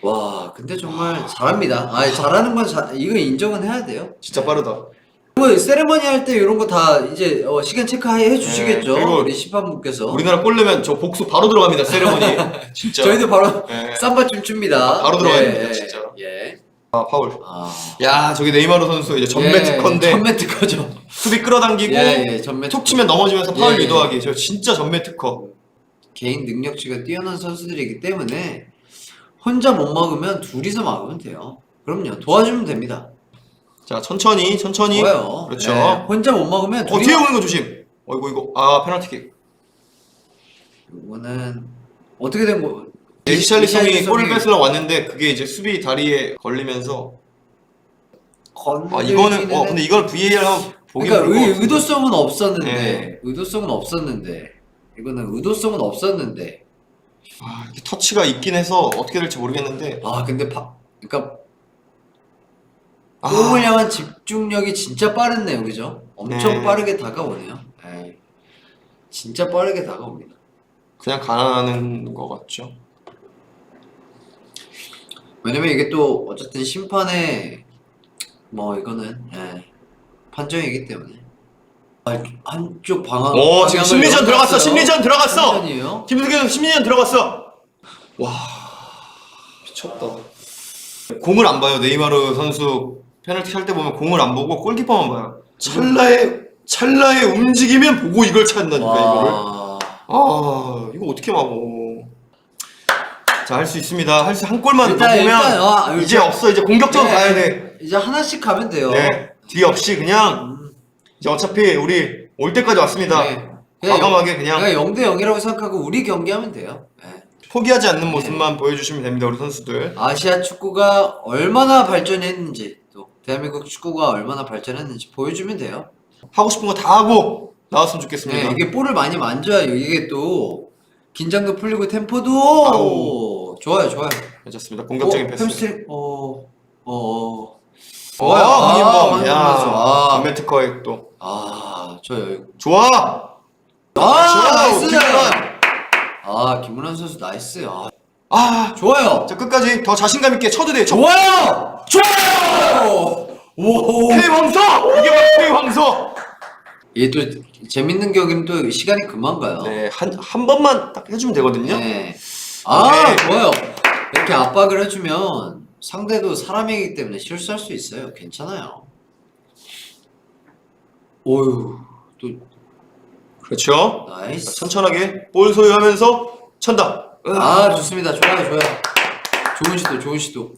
와, 근데 정말 잘합니다. 잘하는 건 이거 인정은 해야 돼요. 진짜 빠르다. 뭐 세레머니 할 때 이런 거 다 이제 시간 체크해 주시겠죠. 그리고 우리 심판분께서. 우리나라 골 넣으면 저 복수 바로 들어갑니다. 세레머니. 진짜. 저희도 바로 예. 삼바 춤춥니다. 바로 들어가야 됩니다, 진짜. 예. 파울. 야, 저기 네이마르 선수 이제 전매 특허인데 전매 특허죠. 수비 끌어당기고 전매 툭 치면 넘어지면서 파울 예. 유도하기. 저 진짜 전매 특허. 개인 능력치가 뛰어난 선수들이기 때문에 혼자 못 막으면 둘이서 막으면 돼요. 그럼요. 도와주면 됩니다. 자, 천천히. 좋아요. 그렇죠. 네. 혼자 못 막으면 둘이 뒤에 오는 거 조심. 이거. 페널티킥. 이거는 어떻게 된 거? 리샬리송이 골을 뺏으러 왔는데 그게 이제 수비 다리에 걸리면서 이거는 근데 이걸 VAR 한번 보기 그러니까 어려울 의도성은 없었는데 네. 이거는 의도성은 없었는데 이렇게 터치가 있긴 해서 어떻게 될지 모르겠는데 근데 그러니까 공을 향한 집중력이 진짜 빠르네요, 그죠? 엄청 네. 빠르게 다가오네요. 진짜 빠르게 다가옵니다. 그냥 가는 것 같죠. 왜냐면 이게 또 어쨌든 심판의 이거는 판정이기 때문에 한쪽 지금 심리전 들어갔어. 심리전이에요? 김승현 심리전 들어갔어. 와, 미쳤다. 공을 안 봐요. 네이마르 선수 페널티 할 때 보면 공을 안 보고 골키퍼만 봐요. 찰나의 움직이면 보고 이걸 찾는다니까 이거를. 이거 어떻게 막어? 자, 할 수 있습니다. 한 골만 넣으면 이제 없어. 이제 공격적으로 가야 돼. 이제 하나씩 가면 돼요. 네, 뒤 없이 그냥 이제 어차피 우리 올 때까지 왔습니다. 과감하게 그냥 0대 0이라고 생각하고 우리 경기하면 돼요. 포기하지 않는 모습만 보여주시면 됩니다, 우리 선수들. 아시아 축구가 얼마나 발전했는지 또 대한민국 축구가 얼마나 발전했는지 보여주면 돼요. 하고 싶은 거 다 하고 나왔으면 좋겠습니다. 이게 볼을 많이 만져야 이게 또 긴장도 풀리고 템포도 좋아요. 괜찮습니다. 공격적인 패스. 햄스트링 좋아요. 황인범. 야, 황인범 선수. 전매 특허에 또. 저 여유. 좋아. 나이스. 김문환. 김문환 선수 나이스. 아, 좋아요. 자 끝까지 더 자신감 있게 쳐도 돼. 좋아요. 좋아요. 오. 황서. 이게 바로 황서. 이게 또 재밌는 격이면 또 시간이 금방 가요. 네, 한 번만 딱 해주면 되거든요. 네. 오케이. 좋아요. 이렇게 압박을 해주면 상대도 사람이기 때문에 실수할 수 있어요. 괜찮아요. 오유, 또 그렇죠. 나이스. 천천하게 볼 소유하면서 찬다. 좋습니다. 좋아요. 좋은 시도, 좋은 시도.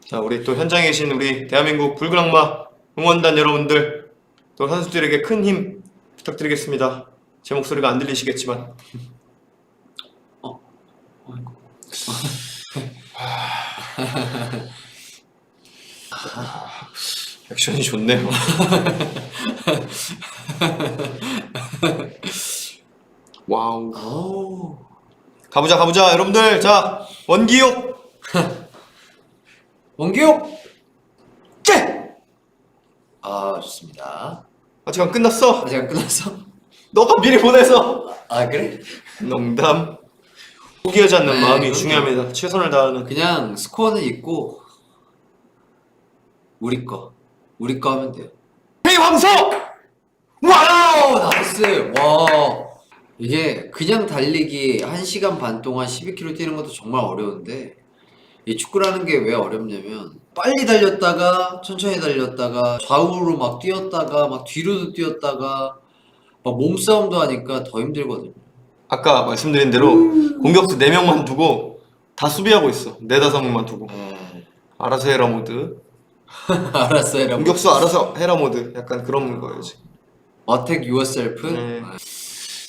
자, 우리 또 현장에 계신 우리 대한민국 붉은 악마 응원단 여러분들, 또 선수들에게 큰 힘 부탁드리겠습니다. 제 목소리가 안 들리시겠지만. 액션이 좋네요. 와우. 가보자 여러분들. 자, 원기옥. 원기옥. 좋습니다. 아직 안 끝났어. 아직 안 끝났어? 너가 미리 보내서. 그래? 농담. 포기하지 않는 네, 마음이 그럼요. 중요합니다. 최선을 다하는. 그냥 스코어는 있고 우리 거 하면 돼요. 헤이 황서! 와우, 나이스. 와, 이게 그냥 달리기 1시간 반 동안 12km 뛰는 것도 정말 어려운데 이 축구라는 게 왜 어렵냐면 빨리 달렸다가 천천히 달렸다가 좌우로 막 뛰었다가 막 뒤로도 뛰었다가 막 몸싸움도 하니까 더 힘들거든요. 아까 말씀드린 대로 공격수 4명만 두고 다 수비하고 있어. 4-5명만 두고. 알아서 해라 모드. 알았어요, 여러분. 공격수 알아서 해라 모드. 약간 그런 거예요 지금. Attack yourself. 네.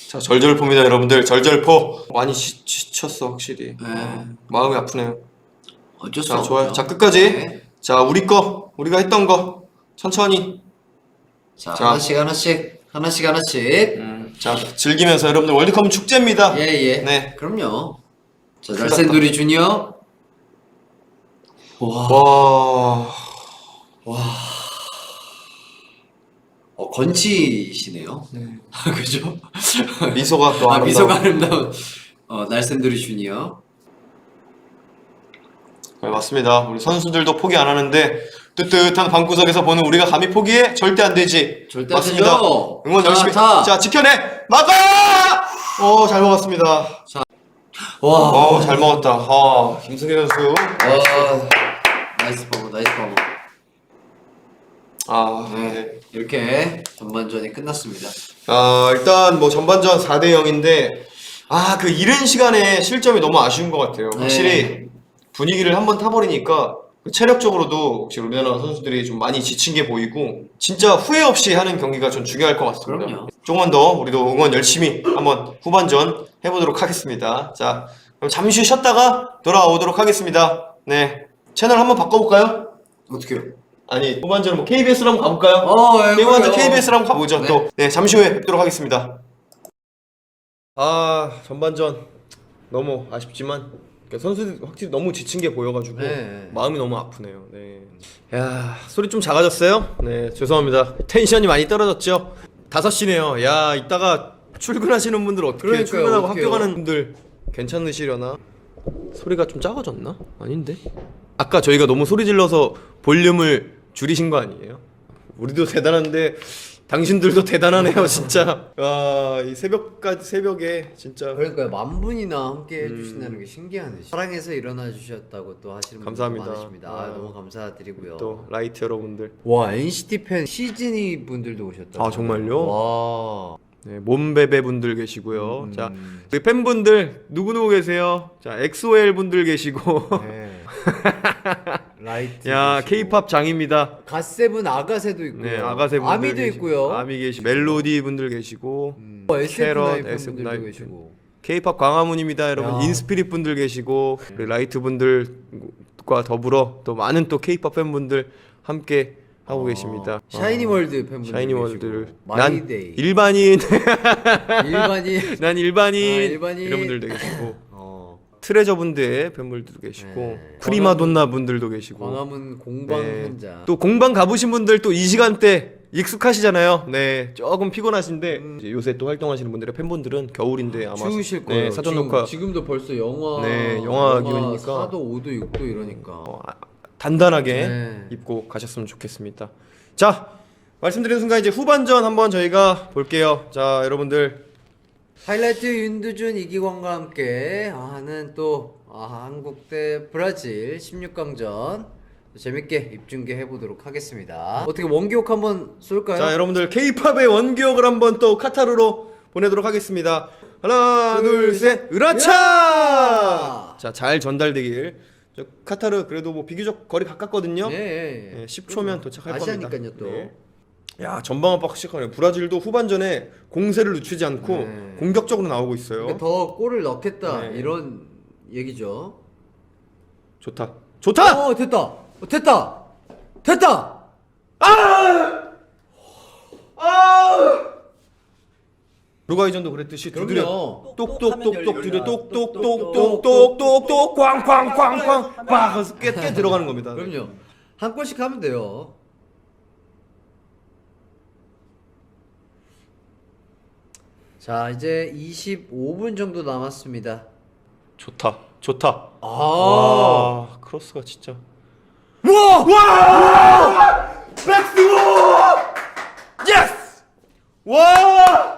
자, 절절포입니다 여러분들. 절절포. 많이 지쳤어 확실히. 네. 마음이 아프네요. 어쩔 수 자, 없죠. 좋아요. 자, 끝까지. 네. 자, 우리가 했던 거 천천히. 자, 자. 하나씩. 자, 즐기면서 여러분들 월드컵은 축제입니다. 예. 네. 그럼요. 자, 큰일 날쌘돌이 주니어. 와. 건치시네요. 네. 그죠? 미소가 또 아름다워. 미소가 아름다운 날쌘돌이 주니어. 네, 맞습니다. 우리 선수들도 포기 안 하는데 뜨뜻한 방구석에서 보는 우리가 감히 포기해? 절대 안 되지. 절대 맞습니다. 안 되죠. 응원 열심히. 자. 자, 지켜내. 막아! 잘 먹었습니다. 와. 잘 먹었다. 김승희 선수. 와. 나이스 파워. 네. 이렇게 전반전이 끝났습니다. 일단 뭐 전반전 4대 0인데 그 이른 시간에 실점이 너무 아쉬운 것 같아요. 확실히 분위기를 한번 타버리니까 체력적으로도 혹시 우리나라 선수들이 좀 많이 지친 게 보이고 진짜 후회 없이 하는 경기가 좀 중요할 것 같습니다. 그럼요. 조금만 더 우리도 응원 열심히 한번 후반전 해보도록 하겠습니다. 자, 그럼 잠시 쉬었다가 돌아오도록 하겠습니다. 네, 채널 한번 바꿔볼까요? 어떻게요? 아니, 후반전 뭐 KBS로 한번 가볼까요? 그래요. KBS로 한번 가보죠. 네. 또 잠시 후에 뵙도록 하겠습니다. 전반전 너무 아쉽지만 선수들 확실히 너무 지친 게 보여가지고 마음이 너무 아프네요. 네. 야, 소리 좀 작아졌어요? 네, 죄송합니다. 텐션이 많이 떨어졌죠? 5시네요. 야, 이따가 출근하시는 분들 어떻게 그러니까요, 출근하고 어떡해요? 학교 가는 분들 괜찮으시려나? 소리가 좀 작아졌나? 아닌데? 아까 저희가 너무 소리 질러서 볼륨을 줄이신 거 아니에요? 우리도 대단한데 당신들도 대단하네요, 진짜. 이 새벽에 진짜. 그러니까요. 10,000분이나 함께 해주신다는 게 신기하네. 사랑해서 일어나 주셨다고 또 하시는 감사합니다. 분들 많으십니다. 너무 감사드리고요. 또 라이트 여러분들. 와, NCT 팬 시즈니 분들도 오셨다. 정말요? 와. 네, 몸베베 분들 계시고요. 자, 우리 팬분들 누구 계세요? 자, 엑소엘 분들 계시고. 네. 라이트. 야, 케이팝 장입니다. 갓세븐 아가새도 있고요. 네, 아가새 분들 아미도 계시고, 있고요. 아미 계시고, 멜로디 분들 계시고, SF9 SF9 팬분들도 계시고. 케이팝 광화문입니다, 여러분. 야. 인스피릿 분들 계시고, 우리 라이트 분들과 더불어 또 많은 또 케이팝 팬분들 함께 하고 계십니다. 샤이니 월드 팬분들 샤이니 계시고. 월드. 난 마이데이. 일반인. 일반인. 난 일반인. 일반인. 이런 분들도 계시고. 트레저 분들의 팬분들도 계시고, 네. 프리마돈나 분들도 계시고. 광화문 공방 네. 현장. 또 공방 가보신 분들 또 이 시간대 익숙하시잖아요. 네, 조금 피곤하신데 이제 요새 또 활동하시는 분들의 팬분들은 겨울인데 아마 추우실 거예요. 네, 사전 녹화 지금도 벌써 영하 네, 영하 기온이니까 4도, 5도, 6도 이러니까. 단단하게 네. 입고 가셨으면 좋겠습니다. 자, 말씀드린 순간 이제 후반전 한번 저희가 볼게요. 자, 여러분들 하이라이트 윤두준, 이기광과 함께 하는 또 한국 대 브라질 16강전 재밌게 입중계 해보도록 하겠습니다. 어떻게 원기옥 한번 쏠까요? 자, 여러분들 K-팝의 원기옥을 한번 또 카타르로 보내도록 하겠습니다. 하나, 둘, 셋, 으라차! 으라! 자, 잘 전달되길. 저 카타르 그래도 뭐 비교적 거리 가깝거든요. 예, 네, 10초면 도착할 겁니다. 아시아니까요 또. 네. 야, 전방 압박 시작하네요. 브라질도 후반전에 공세를 늦추지 않고 네. 공격적으로 나오고 있어요. 그러니까 더 골을 넣겠다 네. 이런 얘기죠. 좋다. 좋다! 됐다. 됐다. 됐다. 루가이전도 그랬듯이 두드려 그럼요. 똑똑똑똑 두드려 똑똑똑똑똑똑똑 꽝꽝꽝꽝 빡 깨 들어가는 겁니다. 그럼요. 한 골씩 하면 돼요. 자, 이제 25분 정도 남았습니다. 좋다. 좋다. 아. 와, 크로스가 진짜. 와! 백스고! 예스! 와!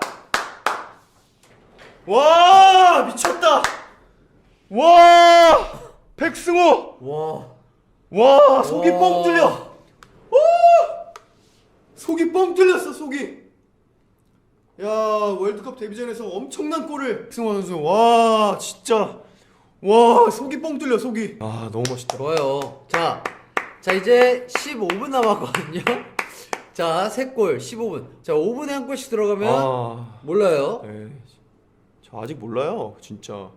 와, 미쳤다. 와! 백승호! 와. 와, 속이 와. 뻥 뚫려. 오! 속이 뻥 뚫렸어, 속이. 야, 월드컵 데뷔전에서 엄청난 골을 백승호 선수. 와, 진짜. 와, 속이 뻥 뚫려, 속이. 아, 너무 멋있다. 좋아요. 자 이제 15분 남았거든요. 자, 3골 15분. 자, 5분에 한 골씩 들어가면 아, 몰라요. 에이, 저 아직 몰라요, 진짜.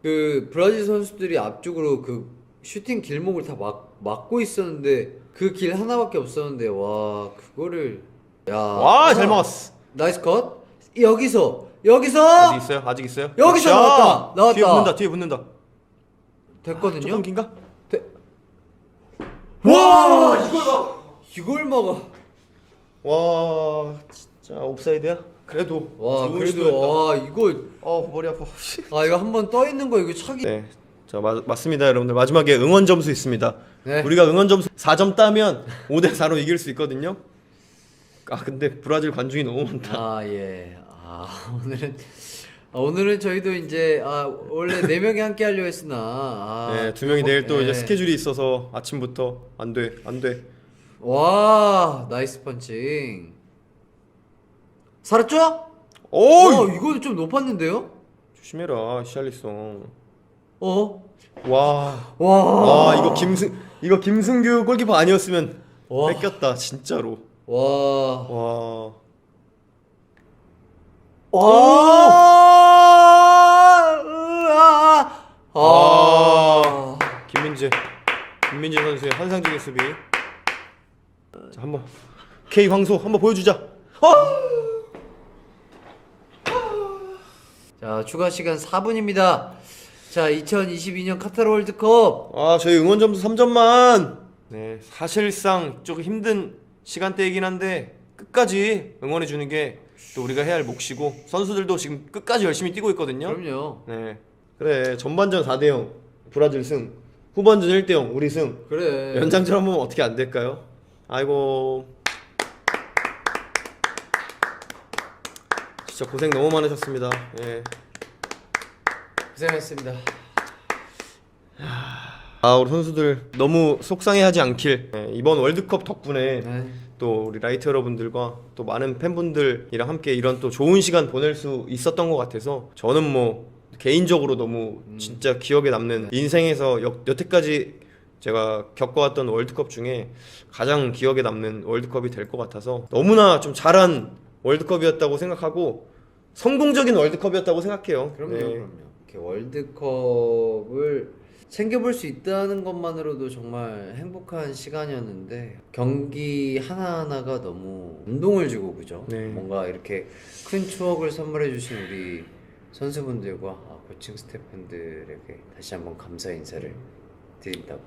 그 브라질 선수들이 앞쪽으로 그 슈팅 길목을 다 막고 있었는데 그 길 하나밖에 없었는데 와, 그거를 야. 와, 잘 막았어. 나이스 컷. 여기서 아직 있어요? 아직 있어요? 여기서 자, 나왔다. 뒤에 붙는다, 뒤에 붙는다. 됐거든요. 조금 긴가? 와, 이걸 막아. 와, 진짜 옵사이드야? 그래도 와, 좋은 그래도 시도였다. 와, 이거 머리 아파. 이거 한번 떠 있는 거 이거 차기. 네, 자 맞습니다, 여러분들. 마지막에 응원 점수 있습니다. 네. 우리가 응원 점수 4점 따면 5대 4로 이길 수 있거든요. 아, 근데 브라질 관중이 너무 많다. 아, 예. 오늘은 저희도 이제 원래 4명이 함께 하려 했으나 네, 2명이 내일 또 예. 이제 스케줄이 있어서 아침부터 안 돼. 와, 나이스 펀칭. 살았죠? 오! 이거는 좀 높았는데요? 조심해라, 시알리송. 와. 와, 이거 김승규 골키퍼 아니었으면 와. 뺏겼다, 진짜로. 와. 김민재 선수의 환상적인 수비. 자, 한번 K 황소 한번 보여주자. 자, 추가 시간 4분입니다. 자, 2022년 카타르 월드컵. 저희 응원 점수 3점만. 네, 사실상 조금 힘든 시간대이긴 한데 끝까지 응원해 주는 게 또 우리가 해야 할 몫이고, 선수들도 지금 끝까지 열심히 뛰고 있거든요. 그럼요. 네, 그래. 전반전 4대0 브라질 승, 후반전 1대0 우리 승. 그래. 연장전 한번 어떻게 안 될까요? 아이고, 진짜 고생 너무 많으셨습니다. 예. 고생하셨습니다. 우리 선수들 너무 속상해하지 않길. 이번 월드컵 덕분에 네. 또 우리 라이트 여러분들과 또 많은 팬분들이랑 함께 이런 또 좋은 시간 보낼 수 있었던 것 같아서 저는 뭐 개인적으로 너무 진짜 기억에 남는, 인생에서 여태까지 제가 겪어왔던 월드컵 중에 가장 기억에 남는 월드컵이 될 것 같아서 너무나 좀 잘한 월드컵이었다고 생각하고 성공적인 월드컵이었다고 생각해요. 그럼요. 네. 이렇게 월드컵을 챙겨볼 수 있다는 것만으로도 정말 행복한 시간이었는데, 경기 하나하나가 너무 감동을 주고, 그죠? 네. 뭔가 이렇게 큰 추억을 선물해 주신 우리 선수분들과 코칭 스태프분들에게 다시 한번 감사 인사를 드린다고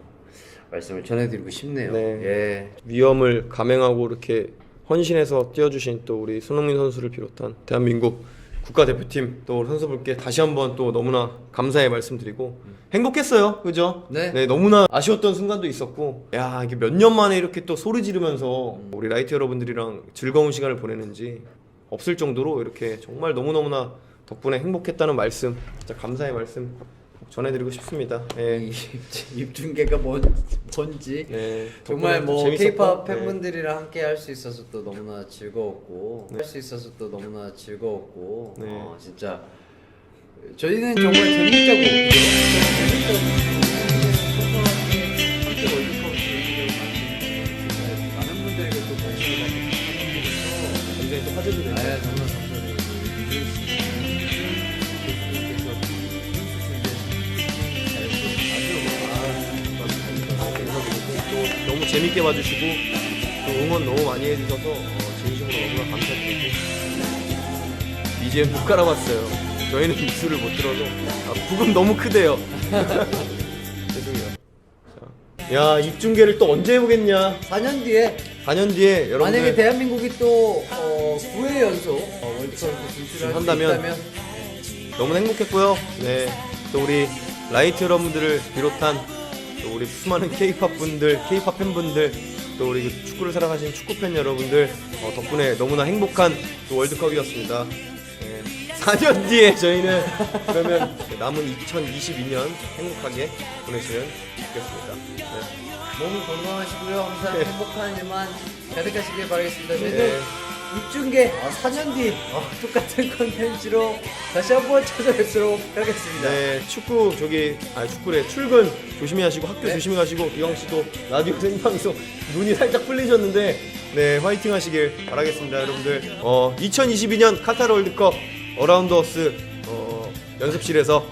말씀을 전해드리고 싶네요. 네. 예. 위험을 감행하고 이렇게 헌신해서 뛰어주신 또 우리 손흥민 선수를 비롯한 대한민국 국가대표팀 또 선수분께 다시 한번 또 너무나 감사의 말씀드리고 행복했어요. 그죠? 네. 너무나 아쉬웠던 순간도 있었고 야 이게 몇 년 만에 이렇게 또 소리 지르면서 우리 라이트 여러분들이랑 즐거운 시간을 보내는지 없을 정도로 이렇게 정말 너무너무나 덕분에 행복했다는 말씀 진짜 감사의 말씀 전해드리고 싶습니다. 예. 입중계가 뭔지 네, 정말 뭐 재밌었고, K-pop 네. 팬분들이랑 함께 할 수 있어서 또 너무나 즐거웠고 네. 진짜 저희는 정말 재밌자고 함께 월드컵 많은 분들에게 또 관심을 받고 굉장히 또 화제도 되고 정말 감사드리고 또 너무 재밌게 봐주시고 또 응원 너무 많이 해주셔서 진심으로 너무나 감사드리고 BGM 못 깔아봤어요. 저희는 입술을 못 들어서 부금 너무 크대요. 죄송해요. 자, 야 입중계를 또 언제 해보겠냐? 4년 뒤에 4년 뒤에 여러분들 만약에 대한민국이 또 9회 연속 월드컵 진출을 한다면 한다면 너무 행복했고요. 네, 또 우리 라이트 여러분들을 비롯한 또 우리 수많은 K-팝 분들, K-팝 팬분들, 또 우리 축구를 사랑하시는 축구 팬 여러분들 덕분에 너무나 행복한 또 월드컵이었습니다. 네, 4년 뒤에 저희는 그러면 남은 2022년 행복하게 보내시면 좋겠습니다. 네. 너무 건강하시고요. 항상 네. 행복한 일만 가득하시길 바라겠습니다. 저희는 네. 입중계 4년 뒤 똑같은 컨텐츠로 다시 한번 찾아뵙도록 하겠습니다. 네, 축구래 출근 조심히 하시고 학교 네. 조심히 가시고 기광 씨도 라디오 생방송 눈이 살짝 풀리셨는데 네 화이팅 하시길 바라겠습니다, 여러분들. 2022년 카타르 월드컵 어라운드 어스 연습실에서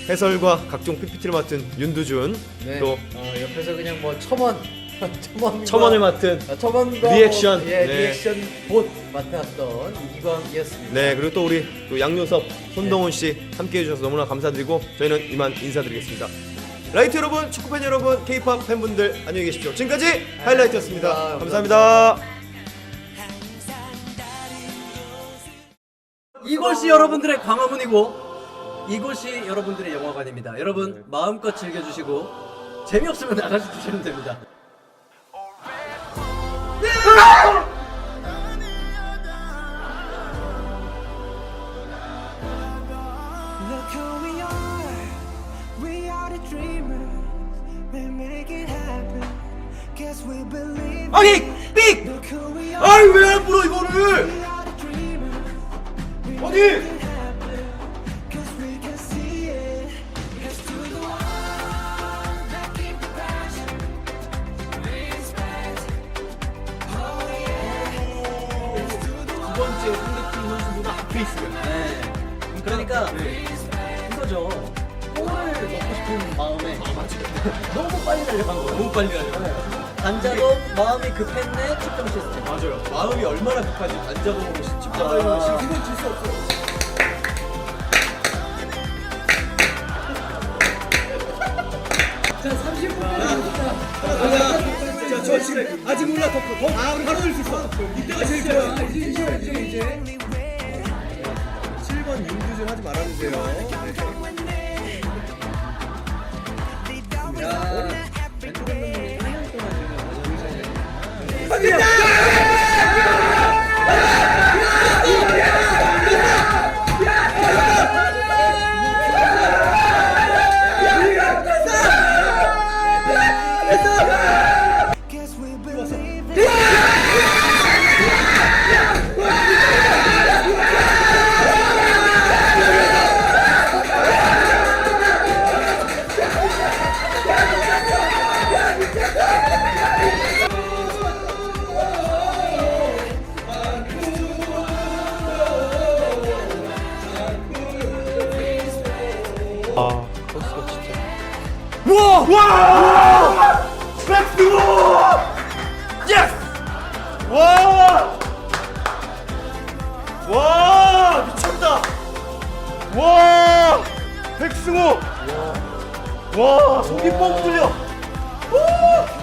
해설과 각종 PPT를 맡은 윤두준 네. 또 옆에서 그냥 뭐 첨언을 맡은 첨언과 리액션. 뭐, 네. 리액션 봇 맡았던 이기광이었습니다. 네 그리고 또 우리 또 양요섭 손동훈 씨 함께 해주셔서 너무나 감사드리고 저희는 이만 인사드리겠습니다. 라이트 여러분, 축구팬 여러분, K-팝 팬분들 안녕히 계십시오. 지금까지 하이라이트였습니다. 감사합니다. 이곳이 여러분들의 광화문이고 이곳이 여러분들의 영화관입니다. 여러분 마음껏 즐겨주시고 재미없으면 나가서 주시면 됩니다. Look who we are. We are the dreamers. We make it happen. Guess we believe. 아니 삑! Look who we are. 아이 왜 안 불어 이거를? We are the dreamers. We 아니! make it happen. Cause we can see it. Here's to the ones that keep the passion. Respect. Oh yeah. Here's to the 두 번째 상대팀 선수보다 앞에 있어요. 네. 그러니까 이거죠. 골을 넣고 싶은 마음에 너무 빨리 달려간 거예요. 너무 빨리 달려간 단자도 마음이 급했네 측정 시스템. 맞아요. 마음이 얼마나 급하지 단자도 측정하려면 시스템은 질 수 없어요. 자 30분 자, 저 지금 아직 몰라 더 바로 넣을 수 있어. 이때가 제일 좋아. 이제 7번 윤두준 하지 말아주세요. Guess we believe. 아, 코스가 진짜. 와! 백승호! 예스! 와! 와! 미쳤다! 와! 백승호! 와! 속이 뻥 뚫려! 오!